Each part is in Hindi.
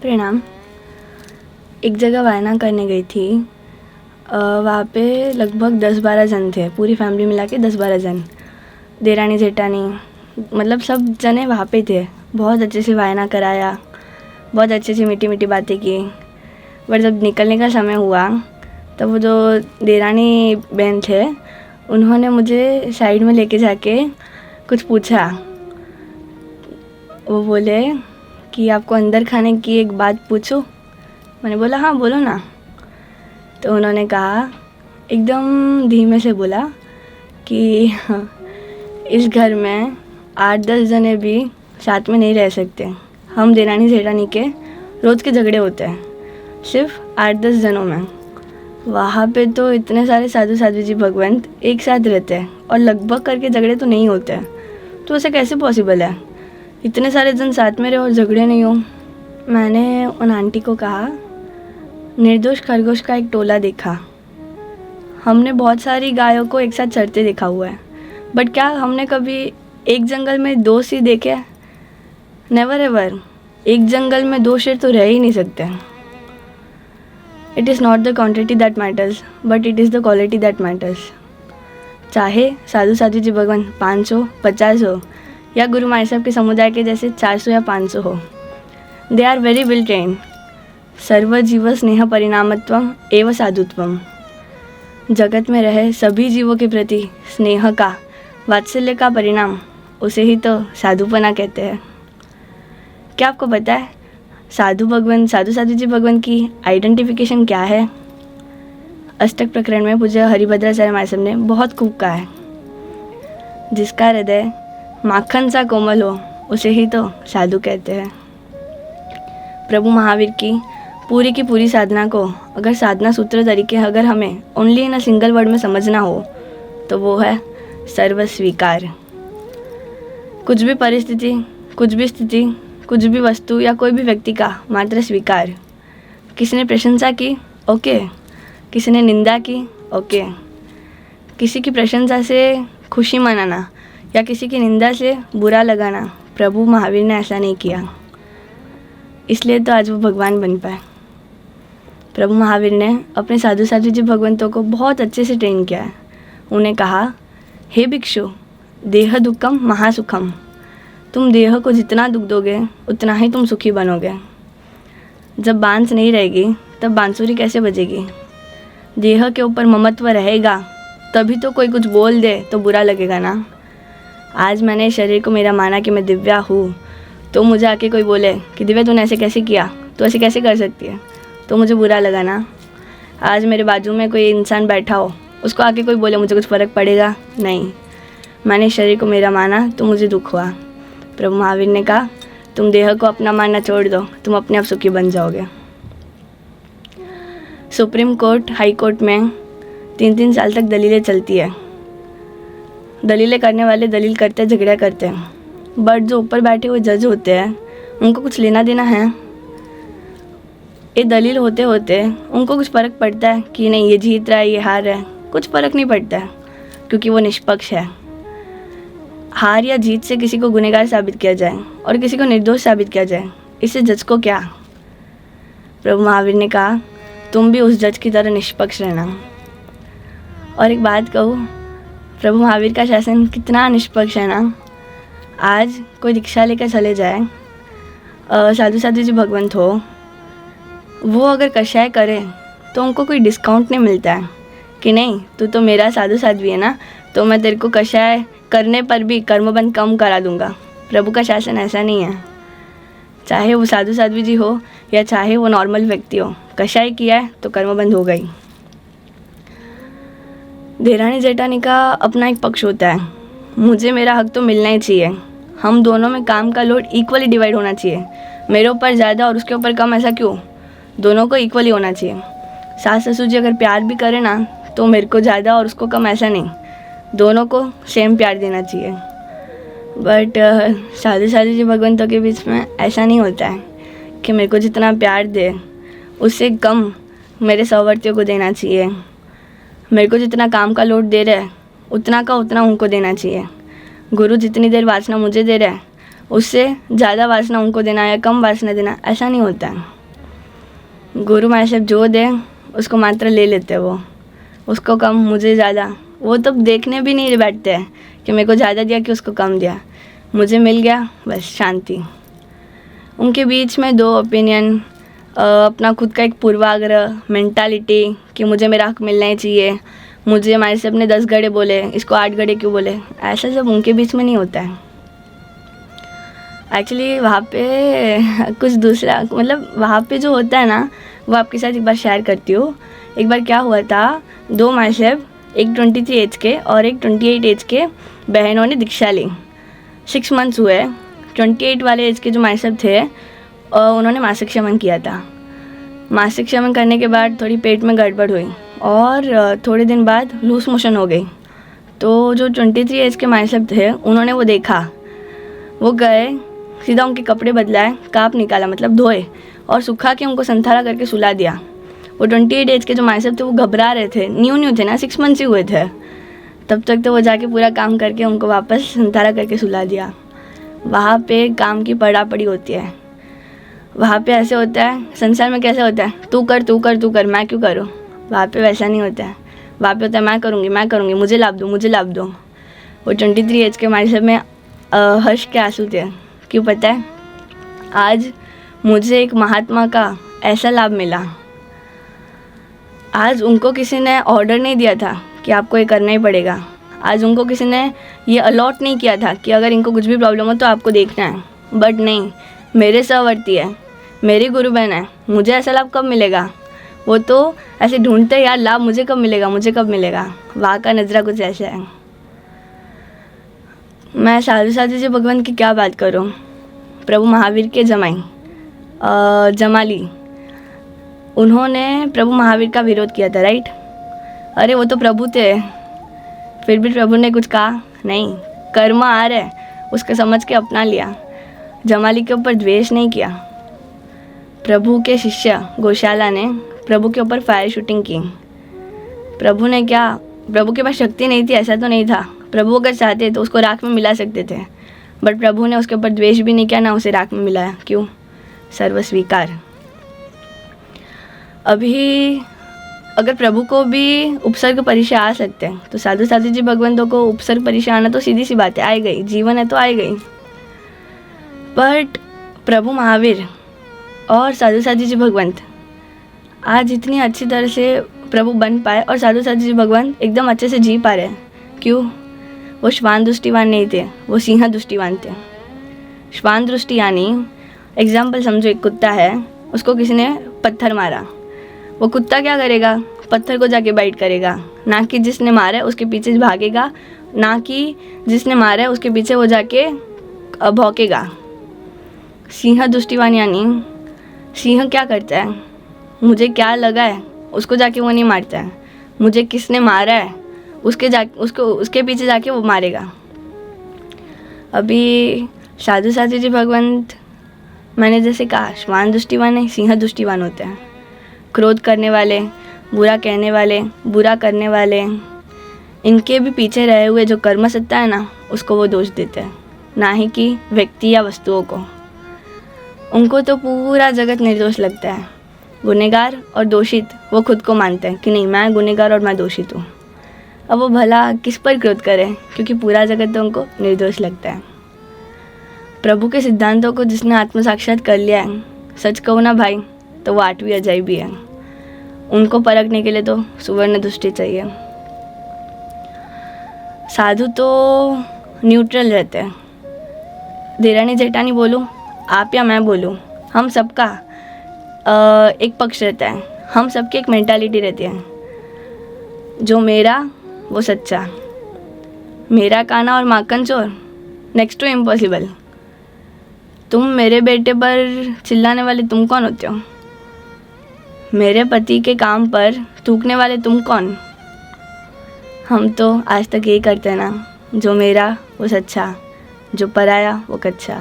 प्रणाम। एक जगह वायना करने गई थी। वहाँ पे लगभग 10-12 जन थे, पूरी फैमिली मिला के 10-12 जन, देरानी जेठानी, मतलब सब जने वहाँ पे थे। बहुत अच्छे से वायना कराया, बहुत अच्छे से मीठी मीठी बातें की। पर जब निकलने का समय हुआ तब वो जो देरानी बहन थे उन्होंने मुझे साइड में लेके जाके कुछ पूछा। वो बोले कि आपको अंदर खाने की एक बात पूछूं? मैंने बोला हाँ बोलो ना। तो उन्होंने कहा, एकदम धीमे से बोला कि इस घर में 8-10 जने भी साथ में नहीं रह सकते। हम देरानी जेठानी के रोज़ के झगड़े होते हैं, सिर्फ 8-10 जनों में। वहाँ पे तो इतने सारे साधु साध्वी जी भगवंत एक साथ रहते हैं और लगभग करके झगड़े तो नहीं होते हैं। तो ऐसे कैसे पॉसिबल है, इतने सारे जन साथ में रहे और झगड़े नहीं हो? मैंने उन आंटी को कहा, निर्दोष खरगोश का एक टोला देखा। हमने बहुत सारी गायों को एक साथ चरते देखा हुआ है, बट क्या हमने कभी एक जंगल में 2 सिंह देखे? Never ever. एक जंगल में 2 शेर तो रह ही नहीं सकते। It is not the quantity that matters, but it is the quality that matters. चाहे साधु साधु जी भगवान 5 हो, 50 हो, या गुरु माई साहब के समुदाय के जैसे 400 या 500 हो, they are very well trained. सर्वजीव स्नेह परिणामत्वम एवं साधुत्वम। जगत में रहे सभी जीवों के प्रति स्नेह का, वात्सल्य का परिणाम, उसे ही तो साधुपना कहते हैं। क्या आपको पता है साधु साधु जी भगवान की आइडेंटिफिकेशन क्या है? अष्टक प्रकरण में पूज्य हरिभद्राचार्य माई साहब ने बहुत खूब कहा है, जिसका हृदय माखन सा कोमल हो उसे ही तो साधु कहते हैं। प्रभु महावीर की पूरी साधना को अगर साधना सूत्र तरीके अगर हमें only in a single word में समझना हो तो वो है सर्व स्वीकार। कुछ भी परिस्थिति, कुछ भी स्थिति, कुछ भी वस्तु या कोई भी व्यक्ति का मात्र स्वीकार। किसी ने प्रशंसा की, ओके। किसी ने निंदा की, ओके। किसी की प्रशंसा से खुशी मनाना या किसी की निंदा से बुरा लगाना, प्रभु महावीर ने ऐसा नहीं किया। इसलिए तो आज वो भगवान बन पाए। प्रभु महावीर ने अपने साधु साधु जी भगवंतों को बहुत अच्छे से ट्रेन किया है। उन्हें कहा, हे भिक्षु, देह दुखम महासुखम। तुम देह को जितना दुख दोगे उतना ही तुम सुखी बनोगे। जब बांस नहीं रहेगी तब बांसुरी कैसे बजेगी? देह के ऊपर ममत्व रहेगा तभी तो कोई कुछ बोल दे तो बुरा लगेगा ना। आज मैंने शरीर को मेरा माना कि मैं दिव्या हूँ, तो मुझे आके कोई बोले कि दिव्या तूने ऐसे कैसे किया, तो ऐसे कैसे कर सकती है, तो मुझे बुरा लगा ना। आज मेरे बाजू में कोई इंसान बैठा हो, उसको आके कोई बोले, मुझे कुछ फ़र्क पड़ेगा? नहीं। मैंने शरीर को मेरा माना तो मुझे दुख हुआ। प्रभु महावीर ने कहा, तुम देह को अपना मानना छोड़ दो, तुम अपने आप सुखी बन जाओगे। सुप्रीम कोर्ट, हाई कोर्ट में 3-3 साल तक दलीलें चलती है। दलीलें करने वाले दलील करते, झगड़ा करते हैं, बट जो ऊपर बैठे हुए जज होते हैं उनको कुछ लेना देना है? ये दलील होते होते उनको कुछ फ़र्क पड़ता है कि नहीं ये जीत रहा है, ये हार रहा है? कुछ फ़र्क नहीं पड़ता है, क्योंकि वो निष्पक्ष है। हार या जीत से किसी को गुनहगार साबित किया जाए और किसी को निर्दोष साबित किया जाए, इससे जज को क्या? प्रभु महावीर ने कहा, तुम भी उस जज की तरह निष्पक्ष रहना। और एक बात कहूँ, प्रभु महावीर का शासन कितना निष्पक्ष है ना। आज कोई रिक्शा लेकर चले जाए, साधु साधु जी भगवंत हो, वो अगर कषाय करे तो उनको कोई डिस्काउंट नहीं मिलता है कि नहीं तू तो मेरा साधु साध्वी है ना, तो मैं तेरे को कषाय करने पर भी कर्मबंध कम करा दूंगा। प्रभु का शासन ऐसा नहीं है। चाहे वो साधु साध्वी जी हो या चाहे वो नॉर्मल व्यक्ति हो, कषाय किया है तो कर्मबंध हो गई। देरानी जेठानी का अपना एक पक्ष होता है, मुझे मेरा हक तो मिलना ही चाहिए। हम दोनों में काम का लोड इक्वली डिवाइड होना चाहिए। मेरे ऊपर ज़्यादा और उसके ऊपर कम, ऐसा क्यों? दोनों को इक्वली होना चाहिए। सास ससुर जी अगर प्यार भी करें ना तो मेरे को ज़्यादा और उसको कम, ऐसा नहीं, दोनों को सेम प्यार देना चाहिए। बट साधु साधु जी भगवंतों के बीच में ऐसा नहीं होता है कि मेरे को जितना प्यार दे उससे कम मेरे सहवर्तियों को देना चाहिए। मेरे को जितना काम का लोड दे रहा है उतना का उतना उनको देना चाहिए। गुरु जितनी देर वासना मुझे दे रहा है उससे ज़्यादा वासना उनको देना या कम वासना देना, ऐसा नहीं होता है। गुरु महाशय जो दे उसको मात्र ले लेते हैं वो, उसको कम मुझे ज़्यादा, वो तो देखने भी नहीं बैठते हैं कि मेरे को ज़्यादा दिया कि उसको कम दिया, मुझे मिल गया बस शांति। उनके बीच में 2 ओपिनियन, अपना खुद का एक पूर्वाग्रह मेंटालिटी कि मुझे मेरा हक मिलना ही चाहिए, मुझे हमारे से अपने 10 घड़े बोले, इसको 8 घड़े क्यों बोले, ऐसा सब उनके बीच में नहीं होता है। एक्चुअली वहाँ पे कुछ दूसरा, मतलब वहाँ पे जो होता है ना, वो आपके साथ एक बार शेयर करती हूँ। एक बार क्या हुआ था, 2 मासिक, एक 23 एज के और एक 28 एज के बहनों ने दीक्षा ली। 6 मंथ्स हुए। 28 वाले एज के जो मासिक थे उन्होंने मासिक शमन किया था। मासिक शमन करने के बाद थोड़ी पेट में गड़बड़ हुई और थोड़े दिन बाद लूज मोशन हो गई। तो जो 23 एज के मासिक थे उन्होंने वो देखा, वो गए सीधा उनके कपड़े बदलाए, काप निकाला मतलब धोए और सुखा के उनको संथारा करके सुला दिया। वो 28 एज के जो मासिक थे वो घबरा रहे थे, न्यू थे ना, 6 मंथ्स ही हुए थे। तब तक तो वो जाके पूरा काम करके उनको वापस संथारा करके सुला दिया। वहाँ पे काम की पड़ा पड़ी होती है। वहाँ पे ऐसे होता है, संसार में कैसे होता है, तू कर तू कर तू कर, मैं क्यों करूँ। वहाँ पे वैसा नहीं होता है। वहाँ पे होता है मैं करूँगी, मुझे लाभ दो। वो 23 एज के मासिक में हर्ष के आंसू थे। क्यों पता है, आज मुझे एक महात्मा का ऐसा लाभ मिला। आज उनको किसी ने ऑर्डर नहीं दिया था कि आपको ये करना ही पड़ेगा। आज उनको किसी ने ये अलॉट नहीं किया था कि अगर इनको कुछ भी प्रॉब्लम हो तो आपको देखना है। बट नहीं, मेरे सहवर्ती है, मेरी गुरु बहन है, मुझे ऐसा लाभ कब मिलेगा। वो तो ऐसे ढूंढते यार लाभ मुझे कब मिलेगा। वहाँ का नज़रा कुछ ऐसा है। मैं साधु जी भगवान की क्या बात करूँ। प्रभु महावीर के जमाली, उन्होंने प्रभु महावीर का विरोध किया था, राइट। अरे वो तो प्रभु थे, फिर भी प्रभु ने कुछ कहा नहीं, कर्म आ रहे उसके समझ के अपना लिया। जमाली के ऊपर द्वेष नहीं किया। प्रभु के शिष्य गौशाला ने प्रभु के ऊपर फायर शूटिंग की। प्रभु ने क्या, प्रभु के पास शक्ति नहीं थी ऐसा तो नहीं था। प्रभु अगर चाहते तो उसको राख में मिला सकते थे, बट प्रभु ने उसके ऊपर द्वेष भी नहीं किया, ना उसे राख में मिलाया। क्यों, सर्वस्वीकार। अभी अगर प्रभु को भी उपसर्ग परिचय आ सकते हैं तो साधु जी भगवंतों को उपसर्ग परिचय आना तो सीधी सी बात है, आई गई, जीवन है तो आई गई। बट प्रभु महावीर और साधु जी भगवंत आज इतनी अच्छी तरह से प्रभु बन पाए और साधु जी भगवंत एकदम अच्छे से जी पा रहे हैं। क्यों, वो श्वान दृष्टिवान नहीं थे, वो सिंह दृष्टिवान थे। श्वान दृष्टि यानी एग्जाम्पल समझो, एक कुत्ता है, उसको किसी ने पत्थर मारा, वो कुत्ता क्या करेगा, पत्थर को जाके बाइट करेगा, ना कि जिसने मारा है उसके पीछे भागेगा, ना कि जिसने मारा है उसके पीछे वो जाके भौंकेगा। सिंह दृष्टिवान यानी सिंह क्या करता है, मुझे क्या लगा है उसको जाके वो नहीं मारता है, मुझे किसने मारा है उसके पीछे जाके वो मारेगा। अभी साधु जी भगवंत, मैंने जैसे कहा, श्वान दृष्टिवान है, सिंह दृष्टिवान होते हैं। क्रोध करने वाले, बुरा कहने वाले, बुरा करने वाले, इनके भी पीछे रहे हुए जो कर्म सत्ता है ना, उसको वो दोष देते हैं, ना ही कि व्यक्ति या वस्तुओं को। उनको तो पूरा जगत निर्दोष लगता है। गुनहगार और दोषित वो खुद को मानते हैं कि नहीं, मैं गुनहगार और मैं दोषित हूँ। अब वो भला किस पर क्रोध करें, क्योंकि पूरा जगत तो उनको निर्दोष लगता है। प्रभु के सिद्धांतों को जिसने आत्म साक्षात कर लिया है, सच कहो ना भाई, तो वो 8वीं अध्याय भी है। उनको परखने के लिए तो सुवर्ण दृष्टि चाहिए। साधु तो न्यूट्रल रहते हैं। देरानी जेठानी बोलूँ, आप या मैं बोलूँ, हम सबका एक पक्ष रहता है, हम सबकी एक मेंटालिटी रहती है। जो मेरा वो सच्चा, मेरा काना और माखन चोर, नेक्स्ट टू इम्पॉसिबल। तुम मेरे बेटे पर चिल्लाने वाले तुम कौन होते हो? मेरे पति के काम पर थूकने वाले तुम कौन? हम तो आज तक यही करते हैं ना, जो मेरा वो सच्चा, जो पराया वो कच्चा।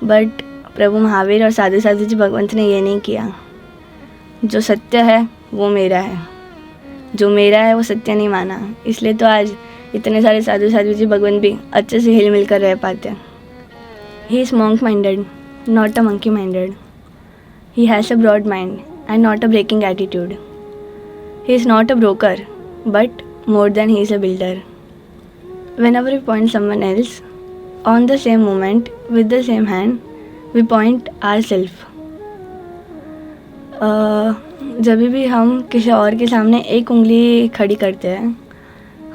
बट प्रभु महावीर और साधु जी भगवंत ने ये नहीं किया। जो सत्य है वो मेरा है, जो मेरा है वो सत्य नहीं माना। इसलिए तो आज इतने सारे साधु जी भगवंत भी अच्छे से हिल मिल कर रह पाते हैं। He is monk-minded, not a monkey-minded. He has a broad mind and not a breaking attitude. He is not a broker, but more than he is a builder. Whenever we point someone else, on the same moment, with the same hand, we point ourselves. जब भी हम किसी और के सामने एक उंगली खड़ी करते हैं,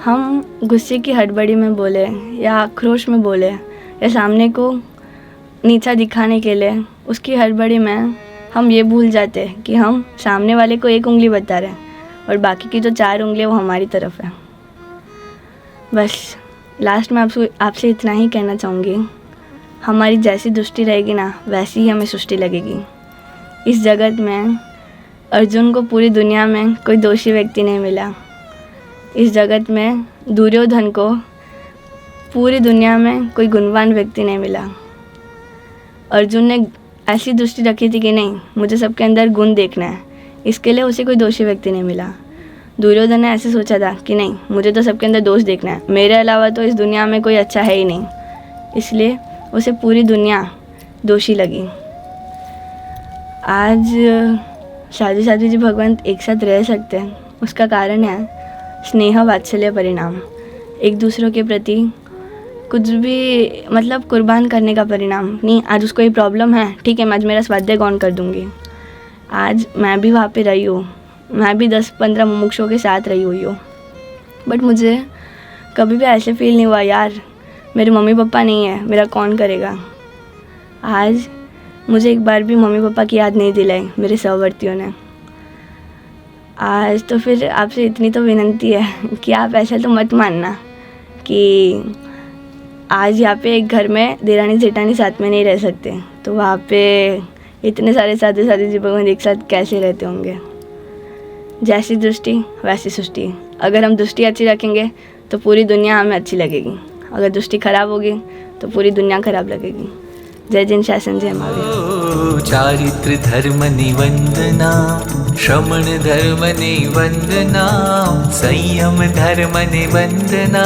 हम गुस्से की हड़बड़ी में बोले या आक्रोश में बोले या सामने को नीचा दिखाने के लिए उसकी हड़बड़ी में हम ये भूल जाते हैं कि हम सामने वाले को एक उंगली बता रहे हैं और बाकी की जो 4 उंगलियां वो हमारी तरफ है। बस लास्ट में आपसे इतना ही कहना चाहूँगी, हमारी जैसी दृष्टि रहेगी ना वैसी ही हमें सृष्टि लगेगी। इस जगत में अर्जुन को पूरी दुनिया में कोई दोषी व्यक्ति नहीं मिला। इस जगत में दुर्योधन को पूरी दुनिया में कोई गुणवान व्यक्ति नहीं मिला। अर्जुन ने ऐसी दृष्टि रखी थी कि नहीं, मुझे सबके अंदर गुण देखना है, इसके लिए उसे कोई दोषी व्यक्ति नहीं मिला। दुर्योधन ने ऐसे सोचा था कि नहीं, मुझे तो सबके अंदर दोष देखना है, मेरे अलावा तो इस दुनिया में कोई अच्छा है ही नहीं, इसलिए उसे पूरी दुनिया दोषी लगी। आज साधु जी भगवंत एक साथ रह सकते हैं, उसका कारण है स्नेह वात्सल्य परिणाम। एक दूसरों के प्रति कुछ भी मतलब कुर्बान करने का परिणाम नहीं। आज उसको ये प्रॉब्लम है, ठीक है, मैं आज मेरा स्वाध्याय गौण कर दूँगी। आज मैं भी वहाँ पे रही हूँ, मैं भी 10-15 मुमुक्षुओं के साथ रही हुई हूँ, बट मुझे कभी भी ऐसे फील नहीं हुआ यार मेरे मम्मी पापा नहीं है, मेरा कौन करेगा। आज मुझे एक बार भी मम्मी पापा की याद नहीं दिलाई मेरे सहवर्तियों ने। आज तो फिर आपसे इतनी तो विनती है कि आप ऐसा तो मत मानना कि आज यहाँ पे एक घर में देरानी जेठानी साथ में नहीं रह सकते, तो वहाँ पे इतने सारे साधु जी भगवान एक साथ कैसे रहते होंगे। जैसी दृष्टि वैसी सृष्टि। अगर हम दृष्टि अच्छी रखेंगे तो पूरी दुनिया हमें अच्छी लगेगी, अगर दृष्टि खराब होगी तो पूरी दुनिया खराब लगेगी। जय जिन शासन जय महावीर। चारित्र धर्म निवंदना, श्रमण धर्म निवंदना, संयम धर्म निवंदना।